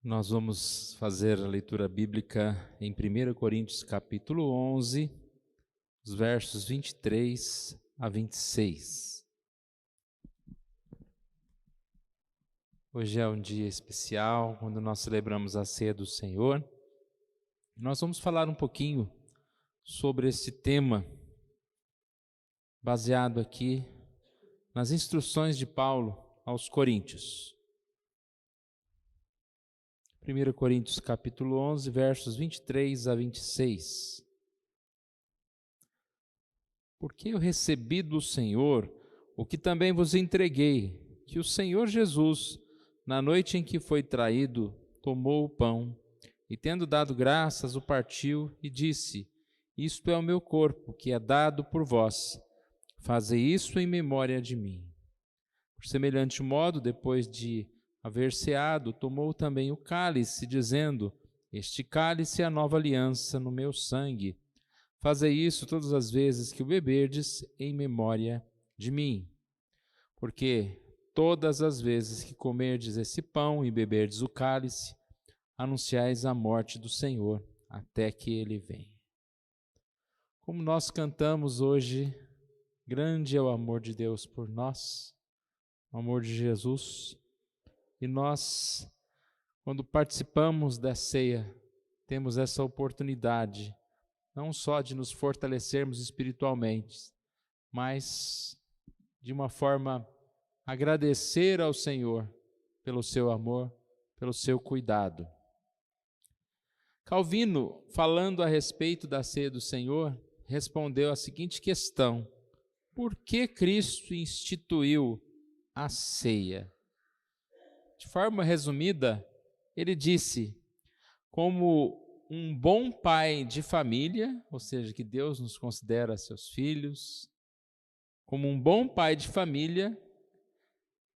Nós vamos fazer a leitura bíblica em 1 Coríntios capítulo 11, os versos 23 a 26. Hoje é um dia especial, quando nós celebramos a ceia do Senhor. Nós vamos falar um pouquinho sobre esse tema, baseado aqui nas instruções de Paulo aos Coríntios. 1 Coríntios capítulo 11, versos 23 a 26. Porque eu recebi do Senhor o que também vos entreguei, que o Senhor Jesus, na noite em que foi traído, tomou o pão, e tendo dado graças, o partiu e disse: Isto é o meu corpo, que é dado por vós. Fazei isso em memória de mim. Por semelhante modo, depois de haver ceado, tomou também o cálice, dizendo: Este cálice é a nova aliança no meu sangue. Fazei isso todas as vezes que o beberdes em memória de mim. Porque todas as vezes que comerdes esse pão e beberdes o cálice, anunciais a morte do Senhor, até que ele venha. Como nós cantamos hoje, grande é o amor de Deus por nós, o amor de Jesus. E nós, quando participamos da ceia, temos essa oportunidade, não só de nos fortalecermos espiritualmente, mas de uma forma agradecer ao Senhor pelo seu amor, pelo seu cuidado. Calvino, falando a respeito da ceia do Senhor, respondeu a seguinte questão: por que Cristo instituiu a ceia? De forma resumida, ele disse: como um bom pai de família, ou seja, que Deus nos considera seus filhos, como um bom pai de família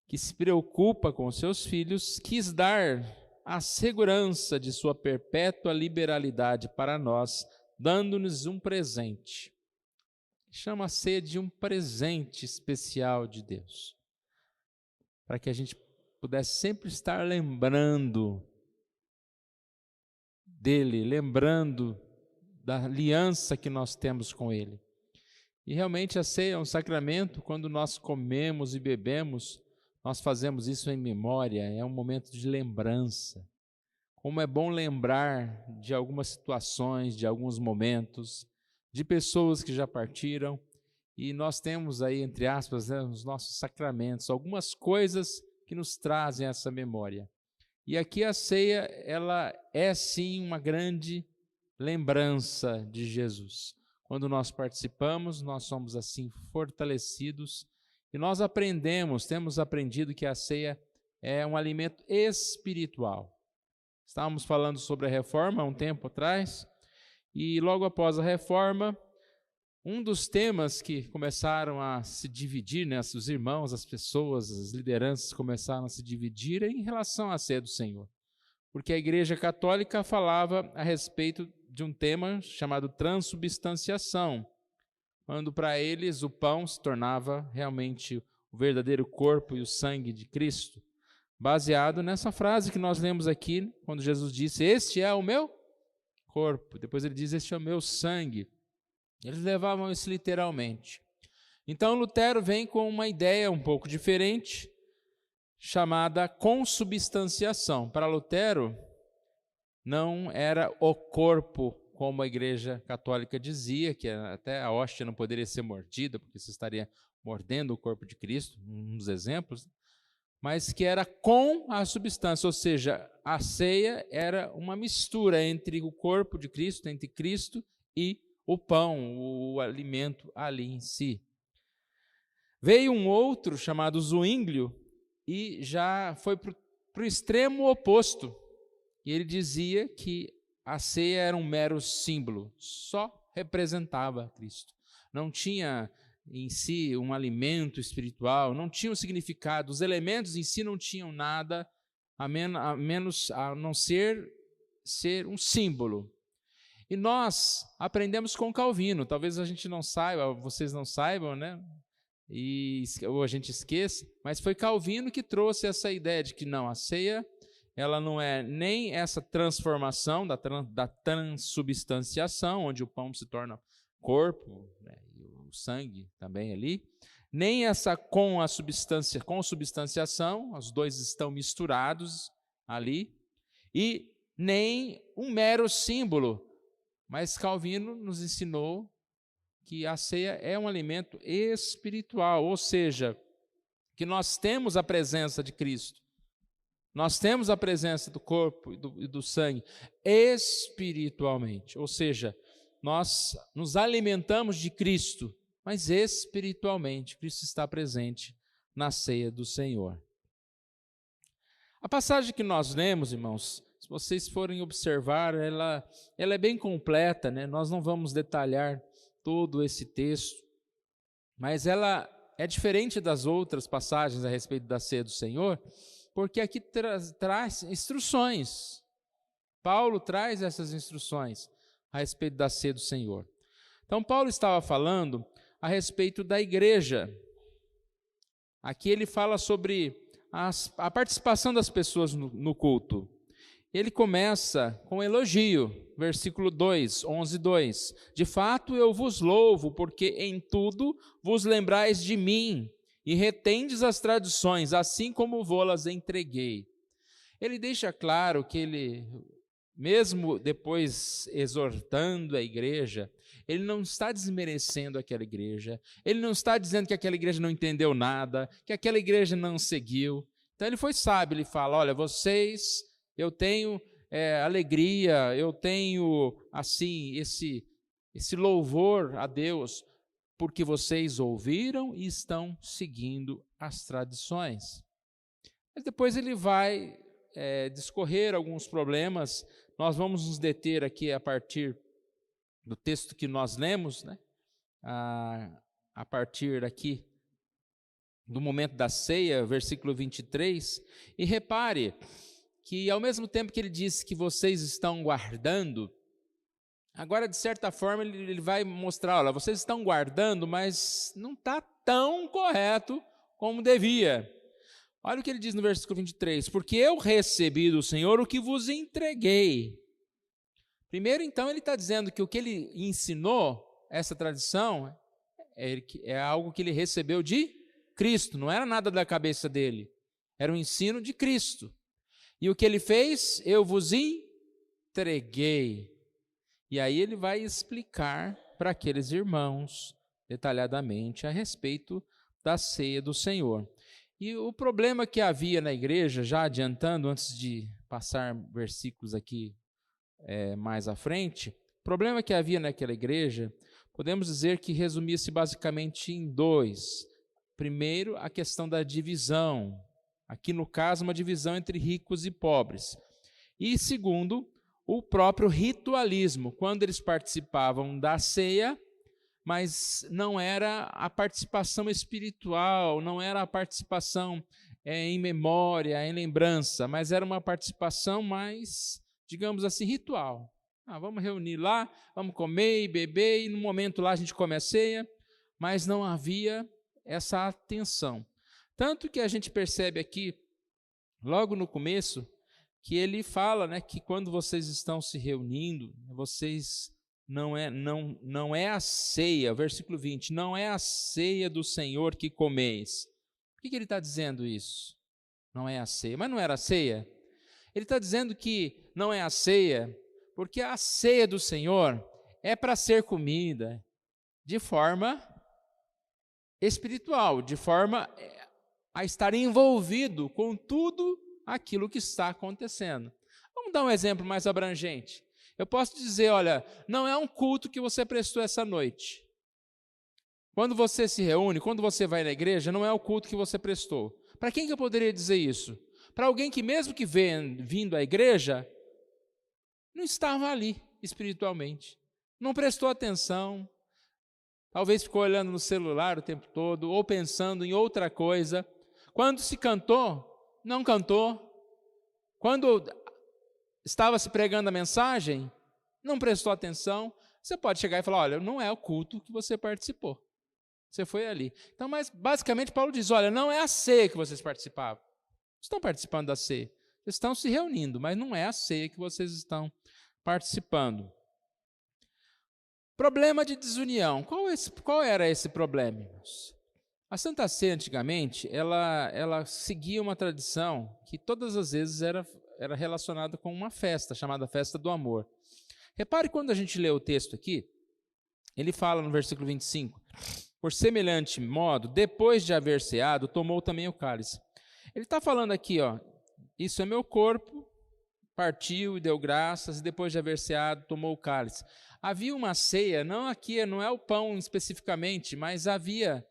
que se preocupa com seus filhos, quis dar a segurança de sua perpétua liberalidade para nós, dando-nos um presente. Chama a ceia de um presente especial de Deus, para que a gente pudesse sempre estar lembrando dele, lembrando da aliança que nós temos com ele. E realmente a ceia é um sacramento. Quando nós comemos e bebemos, nós fazemos isso em memória, é um momento de lembrança. Como é bom lembrar de algumas situações, de alguns momentos, de pessoas que já partiram, e nós temos aí, entre aspas, os nossos sacramentos, algumas coisas que nos trazem essa memória. E aqui a ceia, ela é sim uma grande lembrança de Jesus. Quando nós participamos, nós somos assim fortalecidos e nós temos aprendido que a ceia é um alimento espiritual. Estávamos falando sobre a reforma há um tempo atrás, e logo após a reforma, um dos temas que começaram a se dividir, os irmãos, as pessoas, as lideranças começaram a se dividir em relação à ceia do Senhor. Porque a Igreja Católica falava a respeito de um tema chamado transubstanciação, quando para eles o pão se tornava realmente o verdadeiro corpo e o sangue de Cristo, baseado nessa frase que nós lemos aqui, quando Jesus disse: Este é o meu corpo. Depois ele diz: Este é o meu sangue. Eles levavam isso literalmente. Então Lutero vem com uma ideia um pouco diferente, chamada consubstanciação. Para Lutero, não era o corpo, como a Igreja Católica dizia, que até a hóstia não poderia ser mordida, porque você estaria mordendo o corpo de Cristo, um dos exemplos, mas que era com a substância, ou seja, a ceia era uma mistura entre o corpo de Cristo, entre Cristo e o pão, o alimento ali em si. Veio um outro chamado Zwinglio e já foi para o extremo oposto. E ele dizia que a ceia era um mero símbolo, só representava Cristo. Não tinha em si um alimento espiritual, não tinha um significado, os elementos em si não tinham nada a não ser um símbolo. E nós aprendemos com Calvino, talvez a gente não saiba, vocês não saibam, né? Ou a gente esqueça, mas foi Calvino que trouxe essa ideia de que não, a ceia ela não é nem essa transformação da transubstanciação, onde o pão se torna corpo, né, e o sangue também ali, nem essa com substanciação, os dois estão misturados ali, e nem um mero símbolo, mas Calvino nos ensinou que a ceia é um alimento espiritual, ou seja, que nós temos a presença de Cristo, nós temos a presença do corpo e do sangue espiritualmente, ou seja, nós nos alimentamos de Cristo, mas espiritualmente, Cristo está presente na ceia do Senhor. A passagem que nós lemos, irmãos, se vocês forem observar, ela é bem completa, né? Nós não vamos detalhar todo esse texto, mas ela é diferente das outras passagens a respeito da ceia do Senhor, porque aqui traz instruções. Paulo traz essas instruções a respeito da ceia do Senhor. Então, Paulo estava falando a respeito da igreja. Aqui ele fala sobre a participação das pessoas no culto. Ele começa com elogio, versículo 2, 11:2. De fato eu vos louvo, porque em tudo vos lembrais de mim, e retendes as tradições, assim como vô-las entreguei. Ele deixa claro que ele, mesmo depois exortando a igreja, ele não está desmerecendo aquela igreja, ele não está dizendo que aquela igreja não entendeu nada, que aquela igreja não seguiu. Então ele foi sábio, ele fala, olha, vocês, eu tenho alegria, eu tenho assim esse louvor a Deus, porque vocês ouviram e estão seguindo as tradições. Mas depois ele vai discorrer alguns problemas. Nós vamos nos deter aqui a partir do texto que nós lemos, né? A partir aqui do momento da ceia, versículo 23, e repare que ao mesmo tempo que ele disse que vocês estão guardando, agora de certa forma ele vai mostrar, olha, vocês estão guardando, mas não está tão correto como devia. Olha o que ele diz no versículo 23, porque eu recebi do Senhor o que vos entreguei. Primeiro, então, ele está dizendo que o que ele ensinou, essa tradição, é algo que ele recebeu de Cristo, não era nada da cabeça dele, era um ensino de Cristo. E o que ele fez? Eu vos entreguei. E aí ele vai explicar para aqueles irmãos, detalhadamente, a respeito da ceia do Senhor. E o problema que havia na igreja, já adiantando, antes de passar versículos aqui mais à frente, o problema que havia naquela igreja, podemos dizer que resumia-se basicamente em dois. Primeiro, a questão da divisão. Aqui, no caso, uma divisão entre ricos e pobres. E segundo, o próprio ritualismo, quando eles participavam da ceia, mas não era a participação espiritual, não era a participação em memória, em lembrança, mas era uma participação mais, digamos assim, ritual. Vamos reunir lá, vamos comer e beber, e no momento lá a gente come a ceia, mas não havia essa atenção. Tanto que a gente percebe aqui, logo no começo, que ele fala, né, que quando vocês estão se reunindo, vocês não é a ceia, versículo 20, não é a ceia do Senhor que comeis. Por que ele está dizendo isso? Não é a ceia, mas não era a ceia? Ele está dizendo que não é a ceia, porque a ceia do Senhor é para ser comida de forma espiritual, de forma a estar envolvido com tudo aquilo que está acontecendo. Vamos dar um exemplo mais abrangente. Eu posso dizer, olha, não é um culto que você prestou essa noite. Quando você se reúne, quando você vai na igreja, não é o culto que você prestou. Para quem que eu poderia dizer isso? Para alguém que mesmo que vindo à igreja, não estava ali espiritualmente, não prestou atenção, talvez ficou olhando no celular o tempo todo, ou pensando em outra coisa. Quando se cantou, não cantou. Quando estava se pregando a mensagem, não prestou atenção. Você pode chegar e falar, olha, não é o culto que você participou. Você foi ali. Então, mas basicamente Paulo diz, olha, não é a ceia que vocês participavam. Estão participando da ceia. Vocês estão se reunindo, mas não é a ceia que vocês estão participando. Problema de desunião. Qual era esse problema, irmãos? A Santa Ceia, antigamente, ela seguia uma tradição que todas as vezes era relacionada com uma festa, chamada Festa do Amor. Repare quando a gente lê o texto aqui, ele fala no versículo 25, por semelhante modo, depois de haver ceado, tomou também o cálice. Ele está falando aqui, isso é meu corpo, partiu e deu graças, e depois de haver ceado, tomou o cálice. Havia uma ceia, não é o pão especificamente, mas havia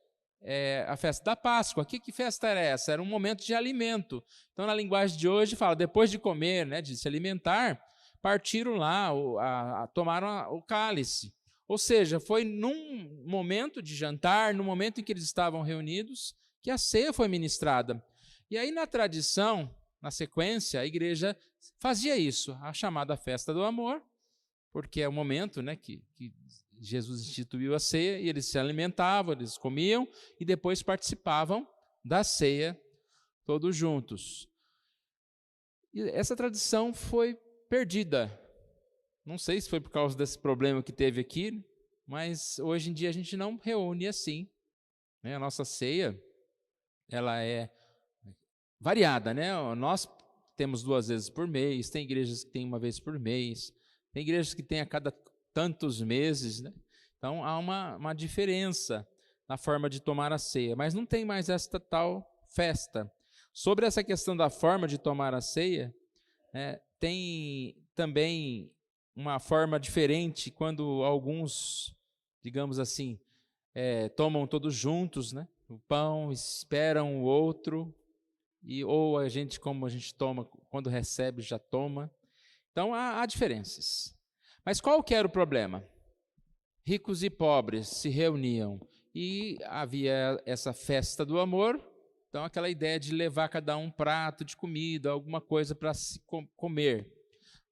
a festa da Páscoa. Que festa era essa? Era um momento de alimento. Então, na linguagem de hoje, fala, depois de comer, de se alimentar, partiram lá, tomaram o cálice. Ou seja, foi num momento de jantar, no momento em que eles estavam reunidos, que a ceia foi ministrada. E aí, na tradição, na sequência, a igreja fazia isso, a chamada Festa do Amor, porque é o momento que Jesus instituiu a ceia, e eles se alimentavam, eles comiam, e depois participavam da ceia todos juntos. E essa tradição foi perdida. Não sei se foi por causa desse problema que teve aqui, mas hoje em dia a gente não reúne assim. A nossa ceia, ela é variada, Nós temos 2 vezes por mês, tem igrejas que tem 1 vez por mês, tem igrejas que tem a cada tantos meses, Então há uma diferença na forma de tomar a ceia, mas não tem mais esta tal festa. Sobre essa questão da forma de tomar a ceia, tem também uma forma diferente quando alguns, digamos assim, tomam todos juntos, o pão, esperam o outro, ou a gente, como a gente toma, quando recebe, já toma. Então há diferenças. Mas qual que era o problema? Ricos e pobres se reuniam e havia essa festa do amor, então aquela ideia de levar cada um prato de comida, alguma coisa para se comer.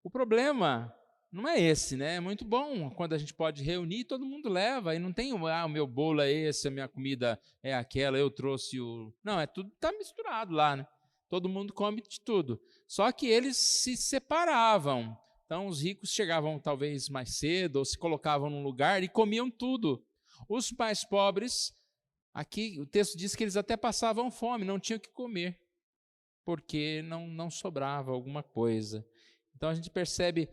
O problema não é esse, É muito bom quando a gente pode reunir, todo mundo leva, e não tem o meu bolo é esse, a minha comida é aquela, eu trouxe o... Não, tudo está misturado lá, Todo mundo come de tudo. Só que eles se separavam. Então, os ricos chegavam talvez mais cedo, ou se colocavam num lugar e comiam tudo. Os mais pobres, aqui o texto diz que eles até passavam fome, não tinham o que comer, porque não sobrava alguma coisa. Então, a gente percebe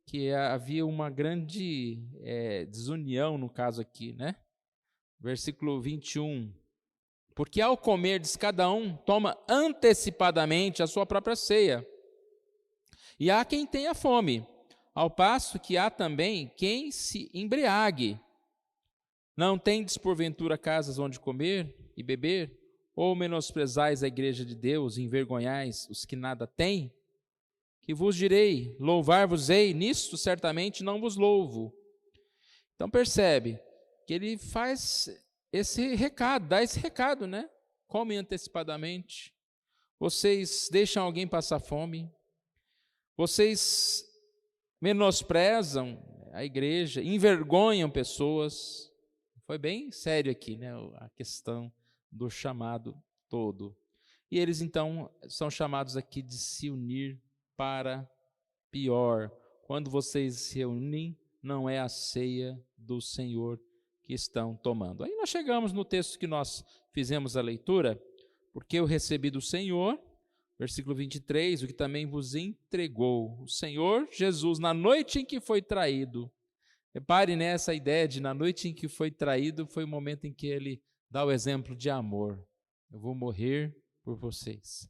que havia uma grande desunião no caso aqui, Versículo 21. Porque ao comerdes, cada um toma antecipadamente a sua própria ceia. E há quem tenha fome, ao passo que há também quem se embriague. Não tendes porventura casas onde comer e beber? Ou menosprezais a igreja de Deus e envergonhais os que nada têm? Que vos direi, louvar-vos-ei, nisto certamente não vos louvo. Então percebe que ele faz esse recado, dá esse recado, Comem antecipadamente, vocês deixam alguém passar fome, vocês menosprezam a igreja, envergonham pessoas. Foi bem sério aqui, a questão do chamado todo. E eles então são chamados aqui de se unir para pior. Quando vocês se reúnem, não é a ceia do Senhor que estão tomando. Aí nós chegamos no texto que nós fizemos a leitura, porque eu recebi do Senhor, versículo 23, o que também vos entregou. O Senhor Jesus, na noite em que foi traído. Repare nessa ideia de na noite em que foi traído, foi o momento em que ele dá o exemplo de amor. Eu vou morrer por vocês.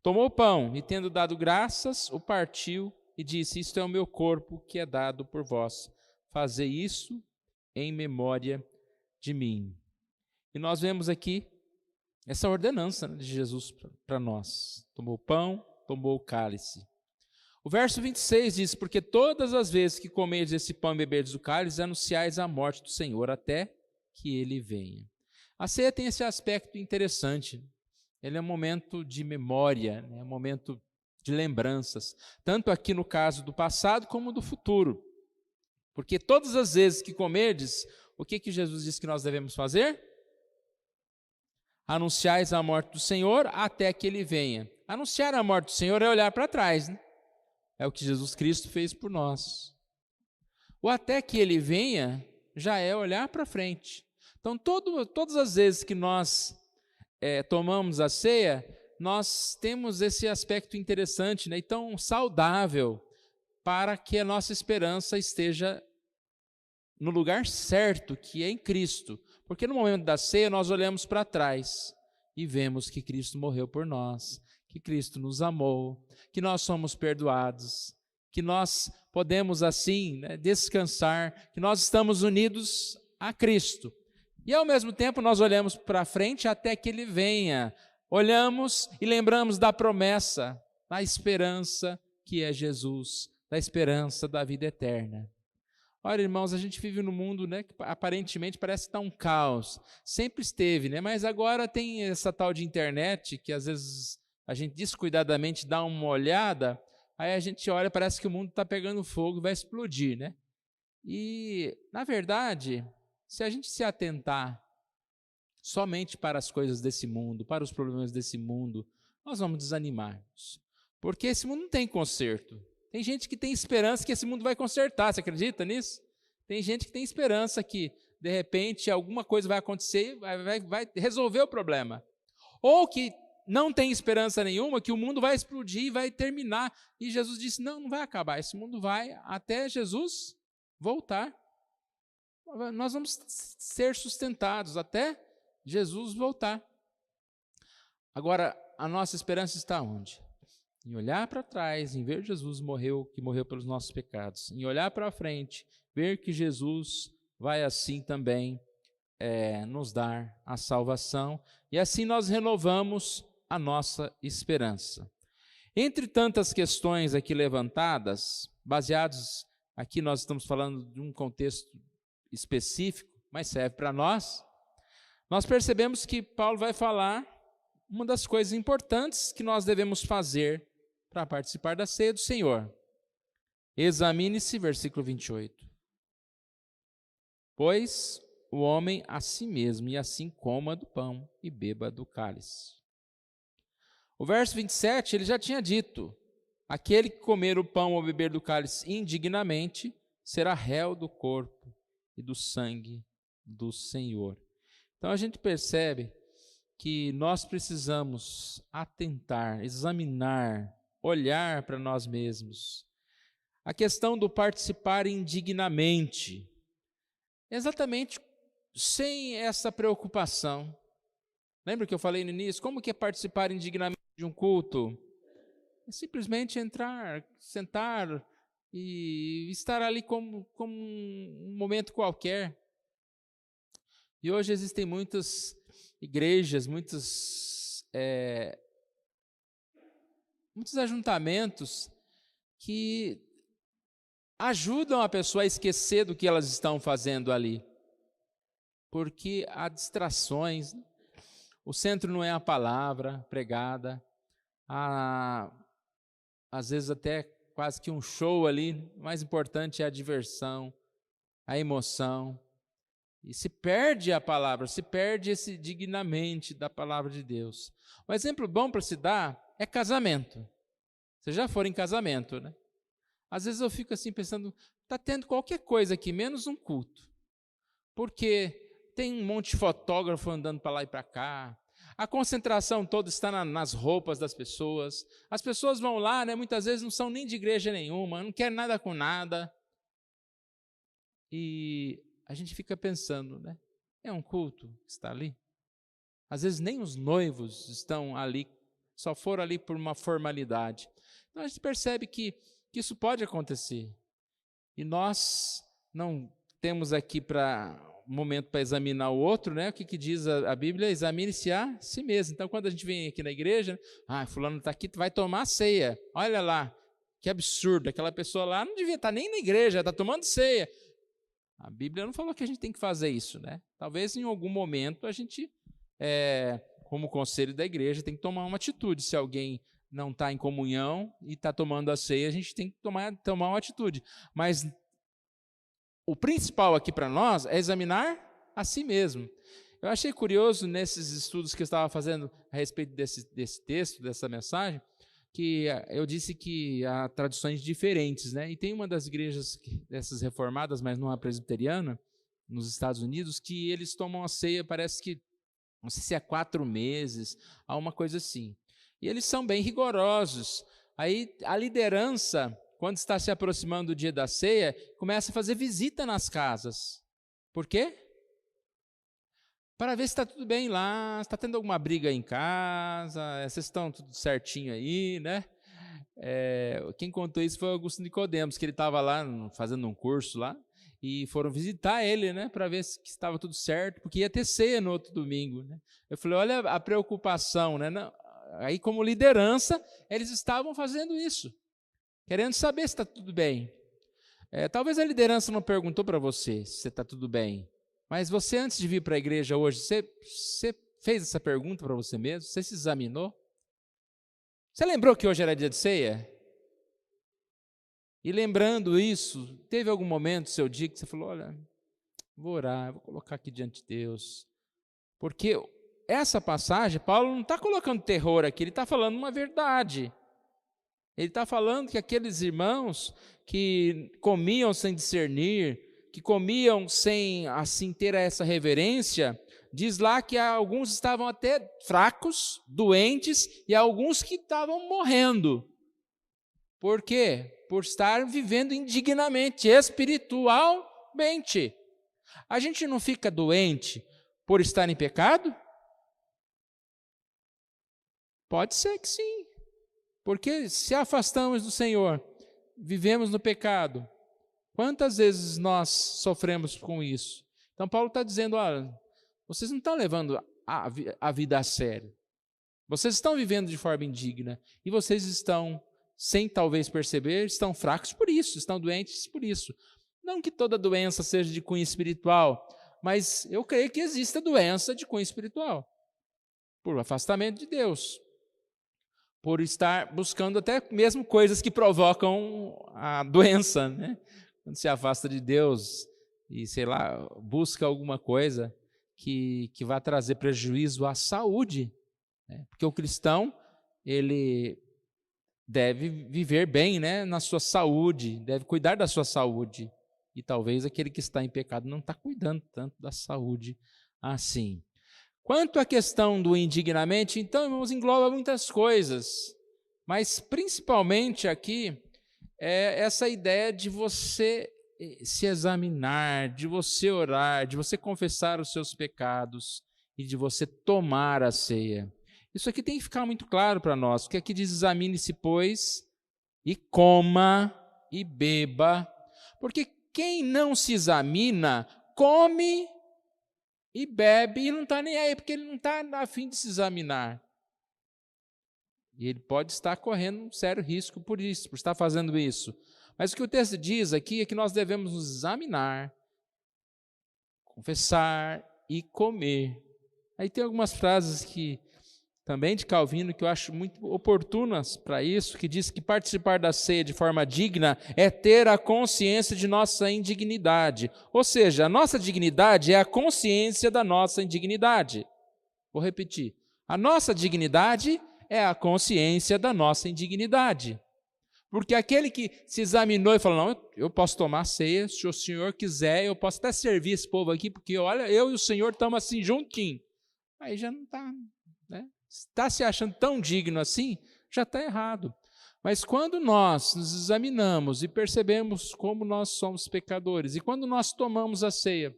Tomou o pão e, tendo dado graças, o partiu e disse, isto é o meu corpo que é dado por vós. Fazei isso em memória de mim. E nós vemos aqui essa ordenança de Jesus para nós. Tomou o pão, tomou o cálice. O verso 26 diz, porque todas as vezes que comerdes esse pão e beberdes o cálice, anunciais a morte do Senhor até que ele venha. A ceia tem esse aspecto interessante. Ele é um momento de memória, um momento de lembranças, tanto aqui no caso do passado como do futuro. Porque todas as vezes que comerdes, o que Jesus disse que nós devemos fazer? Anunciais a morte do Senhor até que ele venha. anunciar a morte do Senhor é olhar para trás, né? É o que Jesus Cristo fez por nós. O até que Ele venha já é olhar para frente. Então, todas as vezes que nós tomamos a ceia, nós temos esse aspecto interessante, né? E tão saudável, para que a nossa esperança esteja no lugar certo, que é em Cristo. Porque no momento da ceia nós olhamos para trás e vemos que Cristo morreu por nós, que Cristo nos amou, que nós somos perdoados, que nós podemos assim, né, descansar, que nós estamos unidos a Cristo. E ao mesmo tempo nós olhamos para frente até que Ele venha. Olhamos e lembramos da promessa, da esperança que é Jesus, da esperança da vida eterna. Olha, irmãos, a gente vive num mundo, né, que aparentemente parece estar um caos. Sempre esteve, né? Mas agora tem essa tal de internet que às vezes a gente descuidadamente dá uma olhada, aí a gente olha, parece que o mundo está pegando fogo e vai explodir, né? E, na verdade, se a gente se atentar somente para as coisas desse mundo, para os problemas desse mundo, nós vamos desanimar. Porque esse mundo não tem conserto. Tem gente que tem esperança que esse mundo vai consertar, você acredita nisso? Tem gente que tem esperança que, de repente, alguma coisa vai acontecer e vai resolver o problema. Ou que não tem esperança nenhuma, que o mundo vai explodir e vai terminar. E Jesus disse, não vai acabar, esse mundo vai até Jesus voltar. Nós vamos ser sustentados até Jesus voltar. Agora, a nossa esperança está onde? Em olhar para trás, em ver Jesus que morreu pelos nossos pecados. Em olhar para frente, ver que Jesus vai assim também nos dar a salvação. E assim nós renovamos a nossa esperança. Entre tantas questões aqui levantadas, baseados, aqui nós estamos falando de um contexto específico, mas serve para nós percebemos que Paulo vai falar uma das coisas importantes que nós devemos fazer para participar da ceia do Senhor. Examine-se, versículo 28. Pois o homem a si mesmo, e assim coma do pão e beba do cálice. O verso 27, ele já tinha dito, aquele que comer o pão ou beber do cálice indignamente, será réu do corpo e do sangue do Senhor. Então a gente percebe que nós precisamos atentar, examinar, olhar para nós mesmos. A questão do participar indignamente, exatamente sem essa preocupação. Lembra que eu falei no início? Como que é participar indignamente de um culto? É simplesmente entrar, sentar e estar ali como um momento qualquer. E hoje existem muitas igrejas, muitos ajuntamentos que ajudam a pessoa a esquecer do que elas estão fazendo ali. Porque há distrações, o centro não é a palavra pregada, há às vezes até quase que um show ali, o mais importante é a diversão, a emoção. E se perde a palavra, se perde esse dignamente da palavra de Deus. Um exemplo bom para se dar é casamento. Vocês já foram em casamento, né? Às vezes eu fico assim pensando, está tendo qualquer coisa aqui, menos um culto. Porque tem um monte de fotógrafo andando para lá e para cá. A concentração toda está nas roupas das pessoas. As pessoas vão lá, né? Muitas vezes não são nem de igreja nenhuma, não querem nada com nada. E a gente fica pensando, né? É um culto que está ali? Às vezes nem os noivos estão ali, só foram ali por uma formalidade. Então a gente percebe que isso pode acontecer. E nós não temos aqui um momento para examinar o outro, né? O que diz a Bíblia? Examine-se a si mesmo. Então quando a gente vem aqui na igreja, fulano está aqui, vai tomar ceia. Olha lá, que absurdo, aquela pessoa lá não devia estar nem na igreja, está tomando ceia. A Bíblia não falou que a gente tem que fazer isso, né? Talvez em algum momento a gente, como conselho da igreja, tem que tomar uma atitude. Se alguém não está em comunhão e está tomando a ceia, a gente tem que tomar uma atitude. Mas o principal aqui para nós é examinar a si mesmo. Eu achei curioso nesses estudos que eu estava fazendo a respeito desse texto, dessa mensagem, que eu disse que há tradições diferentes, né? E tem uma das igrejas dessas reformadas, mas não a presbiteriana, nos Estados Unidos, que eles tomam a ceia, parece que, não sei se é 4 meses, há uma coisa assim. E eles são bem rigorosos. Aí a liderança, quando está se aproximando do dia da ceia, começa a fazer visita nas casas. Por quê? Para ver se está tudo bem lá, se está tendo alguma briga em casa, vocês estão tudo certinho aí, né? Quem contou isso foi o Augusto Nicodemos, que ele estava lá fazendo um curso lá, e foram visitar ele, né, para ver se estava tudo certo, porque ia ter ceia no outro domingo, né? Eu falei, olha a preocupação, né? Não, aí como liderança, eles estavam fazendo isso, querendo saber se está tudo bem. Talvez a liderança não perguntou para você se está tudo bem, mas você, antes de vir para a igreja hoje, você fez essa pergunta para você mesmo? Você se examinou? Você lembrou que hoje era dia de ceia? E lembrando isso, teve algum momento do seu dia que você falou, olha, vou orar, vou colocar aqui diante de Deus. Porque essa passagem, Paulo não está colocando terror aqui, ele está falando uma verdade. Ele está falando que aqueles irmãos que comiam sem discernir, que comiam sem assim ter essa reverência, diz lá que alguns estavam até fracos, doentes, e alguns que estavam morrendo. Por quê? Por estar vivendo indignamente, espiritualmente. A gente não fica doente por estar em pecado? Pode ser que sim. Porque se afastamos do Senhor, vivemos no pecado, quantas vezes nós sofremos com isso? Então Paulo está dizendo, olha, vocês não estão levando a vida a sério. Vocês estão vivendo de forma indigna e vocês estão, sem talvez perceber, estão fracos por isso, estão doentes por isso. Não que toda doença seja de cunho espiritual, mas eu creio que exista doença de cunho espiritual, por afastamento de Deus, por estar buscando até mesmo coisas que provocam a doença, né? Quando se afasta de Deus e, sei lá, busca alguma coisa que vai trazer prejuízo à saúde, né? Porque o cristão, ele deve viver bem, né, na sua saúde, deve cuidar da sua saúde. E talvez aquele que está em pecado não está cuidando tanto da saúde assim. Quanto à questão do indignamente, então, irmãos, engloba muitas coisas, mas principalmente aqui é essa ideia de você se examinar, de você orar, de você confessar os seus pecados e de você tomar a ceia. Isso aqui tem que ficar muito claro para nós, porque aqui diz: examine-se, pois, e coma e beba, porque quem não se examina, come e bebe e não está nem aí, porque ele não está a fim de se examinar. E ele pode estar correndo um sério risco por isso, por estar fazendo isso. Mas o que o texto diz aqui é que nós devemos nos examinar, confessar e comer. Aí tem algumas frases que também de Calvino, que eu acho muito oportunas para isso, que diz que participar da ceia de forma digna é ter a consciência de nossa indignidade. Ou seja, a nossa dignidade é a consciência da nossa indignidade. Vou repetir. A nossa dignidade é a consciência da nossa indignidade. Porque aquele que se examinou e falou, não, eu posso tomar ceia, se o Senhor quiser, eu posso até servir esse povo aqui, porque olha, eu e o Senhor estamos assim juntinho. Aí já não está, né? Está se achando tão digno assim, já está errado. Mas quando nós nos examinamos e percebemos como nós somos pecadores, e quando nós tomamos a ceia,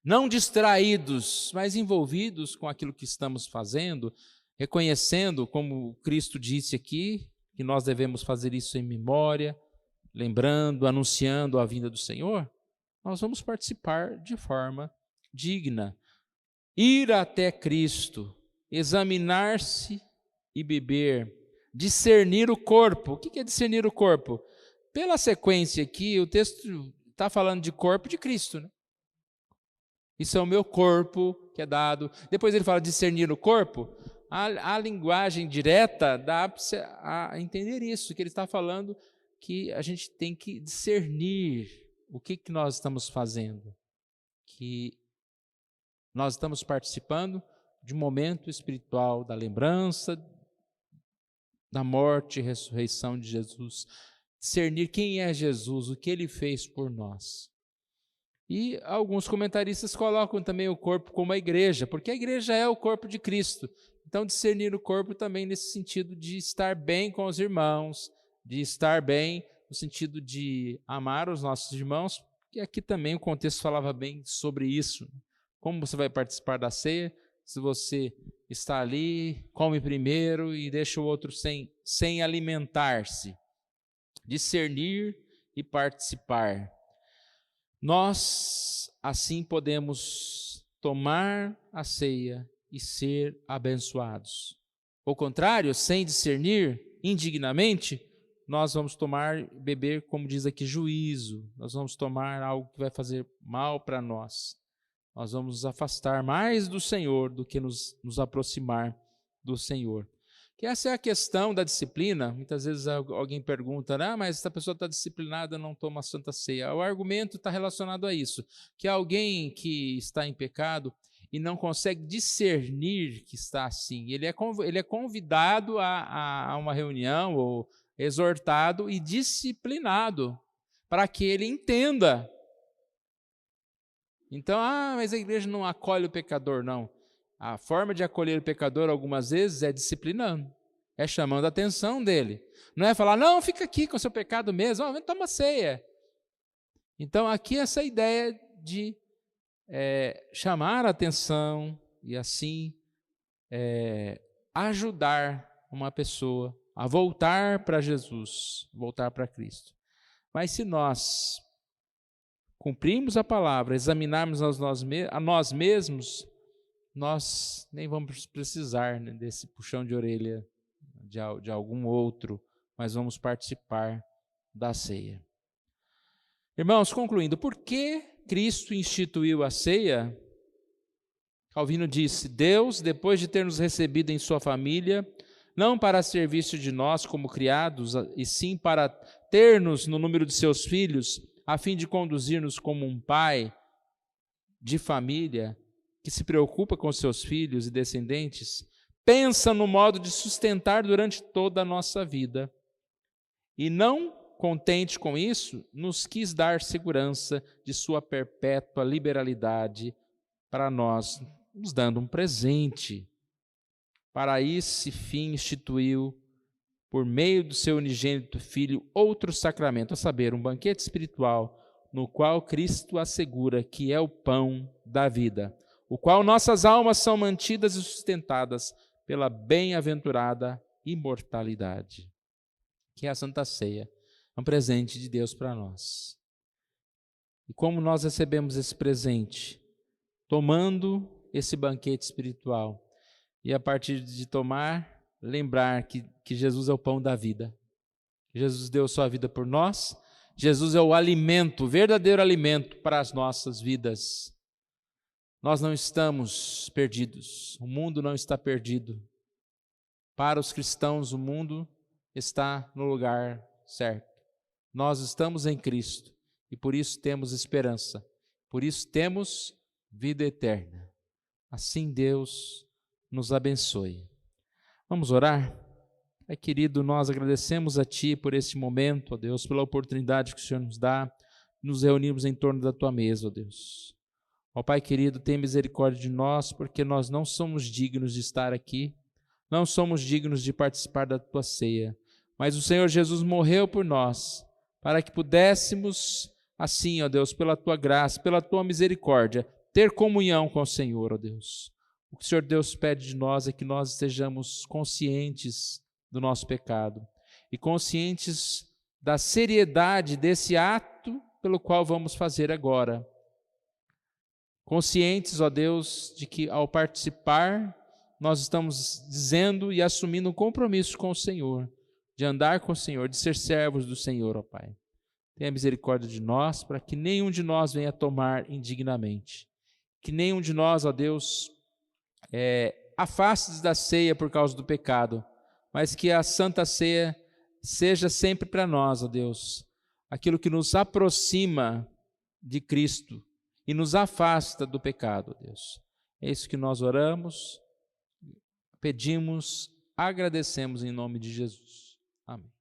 não distraídos, mas envolvidos com aquilo que estamos fazendo, reconhecendo, como Cristo disse aqui, que nós devemos fazer isso em memória, lembrando, anunciando a vinda do Senhor, nós vamos participar de forma digna. Ir até Cristo, examinar-se e beber, discernir o corpo. O que é discernir o corpo? Pela sequência aqui, o texto está falando de corpo de Cristo, né? Isso é o meu corpo que é dado. Depois ele fala de discernir o corpo. A linguagem direta dá a entender isso, que ele está falando que a gente tem que discernir o que nós estamos fazendo. Que Nós estamos participando de um momento espiritual da lembrança da morte e ressurreição de Jesus. Discernir quem é Jesus, o que ele fez por nós. E alguns comentaristas colocam também o corpo como a igreja, porque a igreja é o corpo de Cristo. Então, discernir o corpo também nesse sentido de estar bem com os irmãos, de estar bem no sentido de amar os nossos irmãos, que aqui também o contexto falava bem sobre isso. Como você vai participar da ceia, se você está ali, come primeiro e deixa o outro sem alimentar-se. Discernir e participar. Nós, assim, podemos tomar a ceia e ser abençoados. Ao contrário, sem discernir, indignamente, nós vamos beber, como diz aqui, juízo. Nós vamos tomar algo que vai fazer mal para nós. Nós vamos nos afastar mais do Senhor do que nos aproximar do Senhor. Que essa é a questão da disciplina. Muitas vezes alguém pergunta, mas essa pessoa está disciplinada, não toma a Santa Ceia. O argumento está relacionado a isso, que alguém que está em pecado e não consegue discernir que está assim, ele é convidado a uma reunião ou exortado e disciplinado para que ele entenda. Então, mas a igreja não acolhe o pecador, não. A forma de acolher o pecador, algumas vezes, é disciplinando, é chamando a atenção dele. Não é falar, não, fica aqui com o seu pecado mesmo, toma ceia. Então, aqui essa ideia de chamar a atenção e assim ajudar uma pessoa a voltar para Jesus, voltar para Cristo. Mas se nós cumprirmos a palavra, examinarmos a nós mesmos, nós nem vamos precisar desse puxão de orelha de algum outro, mas vamos participar da ceia. Irmãos, concluindo, por que Cristo instituiu a ceia? Calvino disse, Deus, depois de ter nos recebido em sua família, não para serviço de nós como criados, e sim para ter-nos no número de seus filhos, a fim de conduzir-nos como um pai de família, que se preocupa com seus filhos e descendentes, pensa no modo de sustentar durante toda a nossa vida. E não contente com isso, nos quis dar segurança de sua perpétua liberalidade para nós, nos dando um presente. Para esse fim instituiu, por meio do seu unigênito Filho, outro sacramento, a saber, um banquete espiritual, no qual Cristo assegura que é o pão da vida, o qual nossas almas são mantidas e sustentadas pela bem-aventurada imortalidade, que é a Santa Ceia, um presente de Deus para nós. E como nós recebemos esse presente? Tomando esse banquete espiritual, e a partir de tomar, lembrar que Jesus é o pão da vida. Jesus deu sua vida por nós, Jesus é o alimento, o verdadeiro alimento para as nossas vidas. Nós não estamos perdidos, o mundo não está perdido. Para os cristãos, o mundo está no lugar certo. Nós estamos em Cristo e por isso temos esperança, por isso temos vida eterna. Assim Deus nos abençoe. Vamos orar? Pai querido, nós agradecemos a Ti por este momento, ó Deus, pela oportunidade que o Senhor nos dá, de nos reunirmos em torno da Tua mesa, ó Deus. Ó Pai querido, tem misericórdia de nós, porque nós não somos dignos de estar aqui, não somos dignos de participar da Tua ceia, mas o Senhor Jesus morreu por nós, para que pudéssemos, assim, ó Deus, pela Tua graça, pela Tua misericórdia, ter comunhão com o Senhor, ó Deus. O que o Senhor Deus pede de nós é que nós estejamos conscientes do nosso pecado e conscientes da seriedade desse ato pelo qual vamos fazer agora. Conscientes, ó Deus, de que ao participar, nós estamos dizendo e assumindo um compromisso com o Senhor, de andar com o Senhor, de ser servos do Senhor, ó Pai. Tenha misericórdia de nós, para que nenhum de nós venha tomar indignamente. Que nenhum de nós, ó Deus, afaste-se da ceia por causa do pecado, mas que a Santa Ceia seja sempre para nós, ó Deus, aquilo que nos aproxima de Cristo e nos afasta do pecado, ó Deus. É isso que nós oramos, pedimos, agradecemos em nome de Jesus. Amém.